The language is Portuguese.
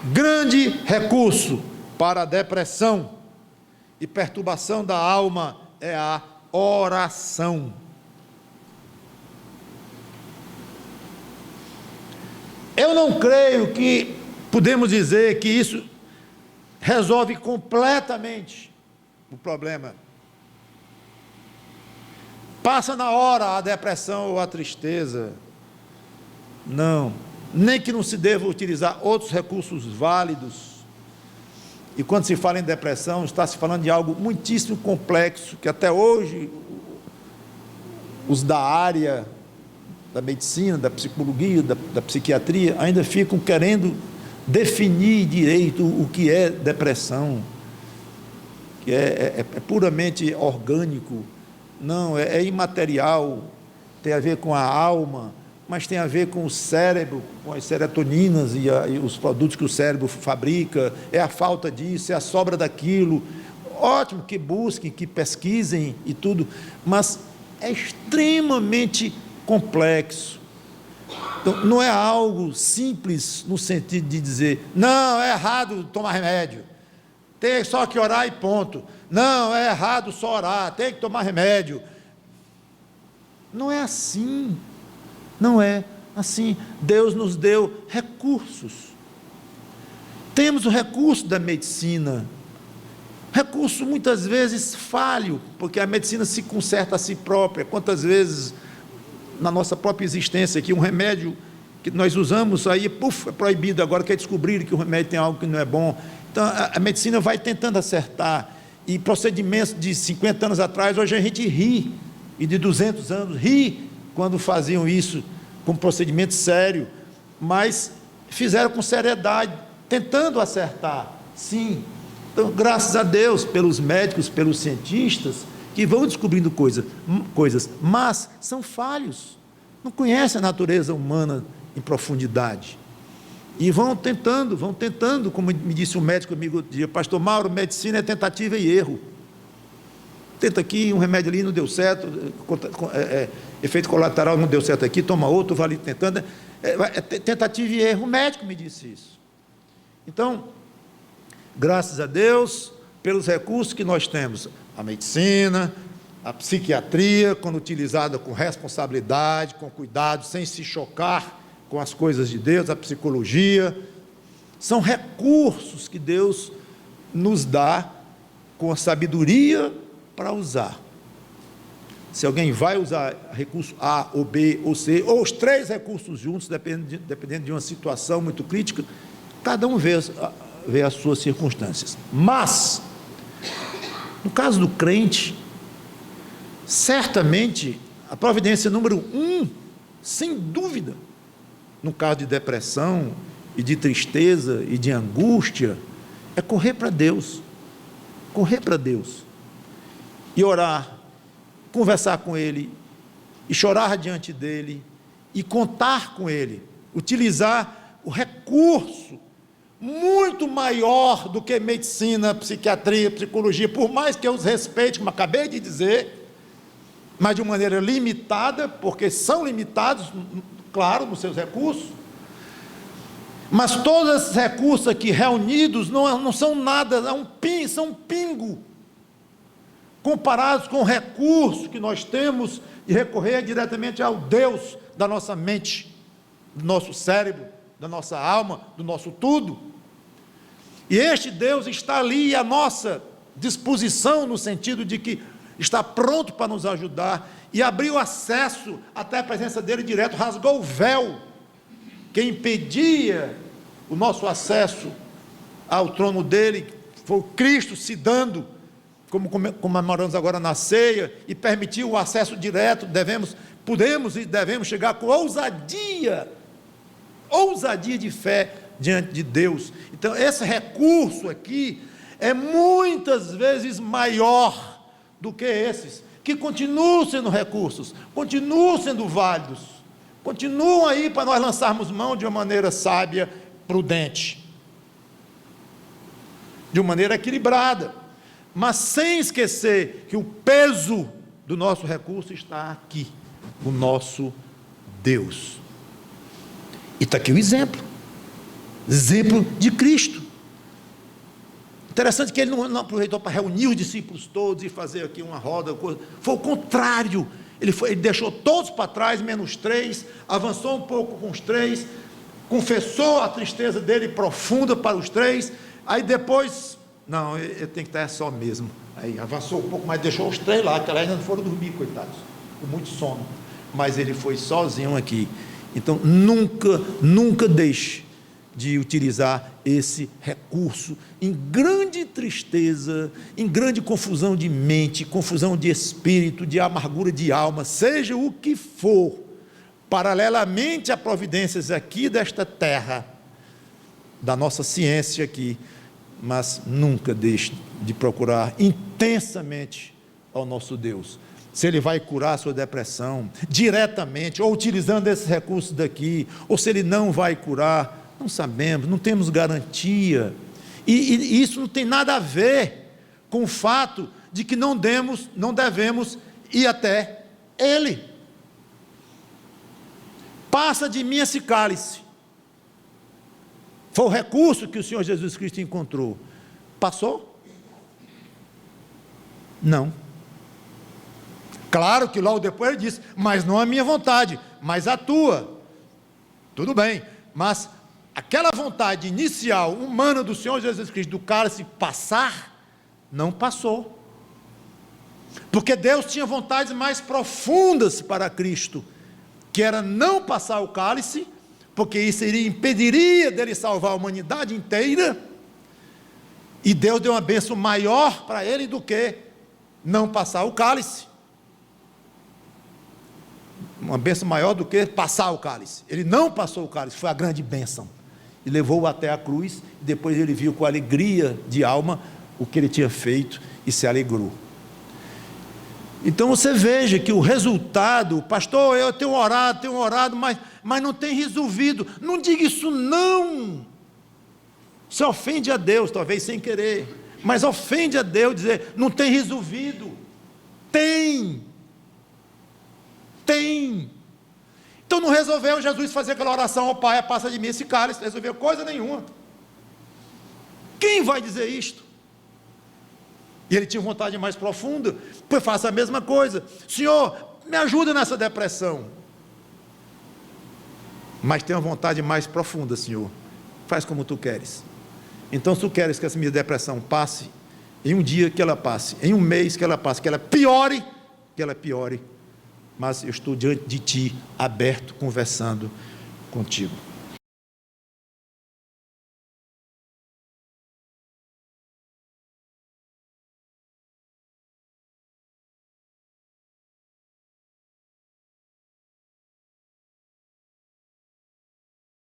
Grande recurso para a depressão e perturbação da alma é a oração. Eu não creio que podemos dizer que isso resolve completamente o problema. Passa na hora a depressão ou a tristeza. Não. Nem que não se deva utilizar outros recursos válidos. E quando se fala em depressão, está se falando de algo muitíssimo complexo, que até hoje os da área da medicina, da psicologia, da psiquiatria, ainda ficam querendo definir direito o que é depressão, que é puramente orgânico. Não, é imaterial, tem a ver com a alma, mas tem a ver com o cérebro, com as serotoninas e os produtos que o cérebro fabrica, é a falta disso, é a sobra daquilo. Ótimo que busquem, que pesquisem e tudo, mas é extremamente complexo. Então, não é algo simples no sentido de dizer, não, é errado tomar remédio, tem só que orar e ponto. Não, é errado só orar, tem que tomar remédio. Não é assim. Não é assim. Deus nos deu recursos. Temos o recurso da medicina, recurso muitas vezes falho, porque a medicina se conserta a si própria. Quantas vezes na nossa própria existência aqui, um remédio que nós usamos aí, é proibido, agora quer descobrir que o remédio tem algo que não é bom. Então a medicina vai tentando acertar, e procedimentos de 50 anos atrás, hoje a gente ri, e de 200 anos, ri quando faziam isso com procedimento sério, mas fizeram com seriedade, tentando acertar, sim. Então, graças a Deus, pelos médicos, pelos cientistas, que vão descobrindo coisas, mas são falhos, não conhecem a natureza humana em profundidade, e vão tentando, como me disse um médico amigo outro dia, pastor Mauro, medicina é tentativa e erro, tenta aqui, um remédio ali não deu certo, efeito colateral não deu certo aqui, toma outro, vai ali tentando, tentativa e erro, o médico me disse isso. Então, graças a Deus, pelos recursos que nós temos, a medicina, a psiquiatria, quando utilizada com responsabilidade, com cuidado, sem se chocar com as coisas de Deus, a psicologia, são recursos que Deus nos dá com a sabedoria para usar. Se alguém vai usar recurso A, ou B, ou C, ou os três recursos juntos, dependendo de uma situação muito crítica, cada um vê as suas circunstâncias. Mas, no caso do crente, certamente, a providência número 1, sem dúvida, no caso de depressão, e de tristeza, e de angústia, é correr para Deus, e orar, conversar com Ele, e chorar diante dEle, e contar com Ele, utilizar o recurso muito maior do que medicina, psiquiatria, psicologia, por mais que eu os respeite, como acabei de dizer, mas de uma maneira limitada, porque são limitados, claro, nos seus recursos, mas todos esses recursos aqui reunidos não são nada, são um pingo, comparados com o recurso que nós temos de recorrer diretamente ao Deus da nossa mente, do nosso cérebro, da nossa alma, do nosso tudo. E este Deus está ali à nossa disposição, no sentido de que está pronto para nos ajudar, e abriu acesso até a presença dele direto, rasgou o véu que impedia o nosso acesso ao trono dele, foi o Cristo se dando, como comemoramos agora na ceia, e permitiu o acesso direto. Podemos e devemos chegar com ousadia de fé diante de Deus. Então esse recurso aqui é muitas vezes maior do que esses, que continuam sendo recursos, continuam sendo válidos, continuam aí para nós lançarmos mão de uma maneira sábia, prudente, de uma maneira equilibrada, mas sem esquecer que o peso do nosso recurso está aqui, o nosso Deus. E está aqui o exemplo. exemplo de Cristo. Interessante que ele não aproveitou para reunir os discípulos todos e fazer aqui uma roda, coisa. Foi o contrário. Ele deixou todos para trás, menos 3, avançou um pouco com os 3, confessou a tristeza dele profunda para os 3, aí depois, não, ele tem que estar só mesmo. Aí avançou um pouco, mas deixou os 3 lá, que ainda não foram dormir, coitados, com muito sono. Mas ele foi sozinho aqui. Então, nunca deixe de utilizar esse recurso em grande tristeza, em grande confusão de mente, confusão de espírito, de amargura de alma, seja o que for, paralelamente a providências aqui desta terra, da nossa ciência aqui, mas nunca deixe de procurar intensamente ao nosso Deus. Se Ele vai curar a sua depressão, diretamente, ou utilizando esses recursos daqui, ou se Ele não vai curar, não sabemos, não temos garantia, e isso não tem nada a ver com o fato de que não devemos ir até Ele. Passa de mim esse cálice. Foi o recurso que o Senhor Jesus Cristo encontrou. Passou? Não. Claro que logo depois ele disse, mas não a minha vontade, mas a tua. Tudo bem, mas aquela vontade inicial, humana do Senhor Jesus Cristo, do cálice passar, não passou. Porque Deus tinha vontades mais profundas para Cristo, que era não passar o cálice, porque isso impediria dele salvar a humanidade inteira, e Deus deu uma bênção maior para ele do que não passar o cálice. Uma bênção maior do que passar o cálice. Ele não passou o cálice, foi a grande bênção. E levou-o até a cruz, e depois ele viu com alegria de alma o que ele tinha feito e se alegrou. Então você veja que o resultado, pastor, eu tenho orado, mas não tem resolvido. Não diga isso não. Você ofende a Deus, talvez sem querer, mas ofende a Deus dizer, não tem resolvido. Tem. Então não resolveu Jesus fazer aquela oração ao Pai, passa de mim esse cálice, resolveu coisa nenhuma. Quem vai dizer isto? E ele tinha vontade mais profunda, pois faça a mesma coisa. Senhor, me ajuda nessa depressão. Mas tem uma vontade mais profunda, Senhor. Faz como tu queres. Então, se tu queres que essa minha depressão passe, em um dia que ela passe, em um mês que ela passe, que ela piore, mas eu estou diante de ti, aberto, conversando contigo.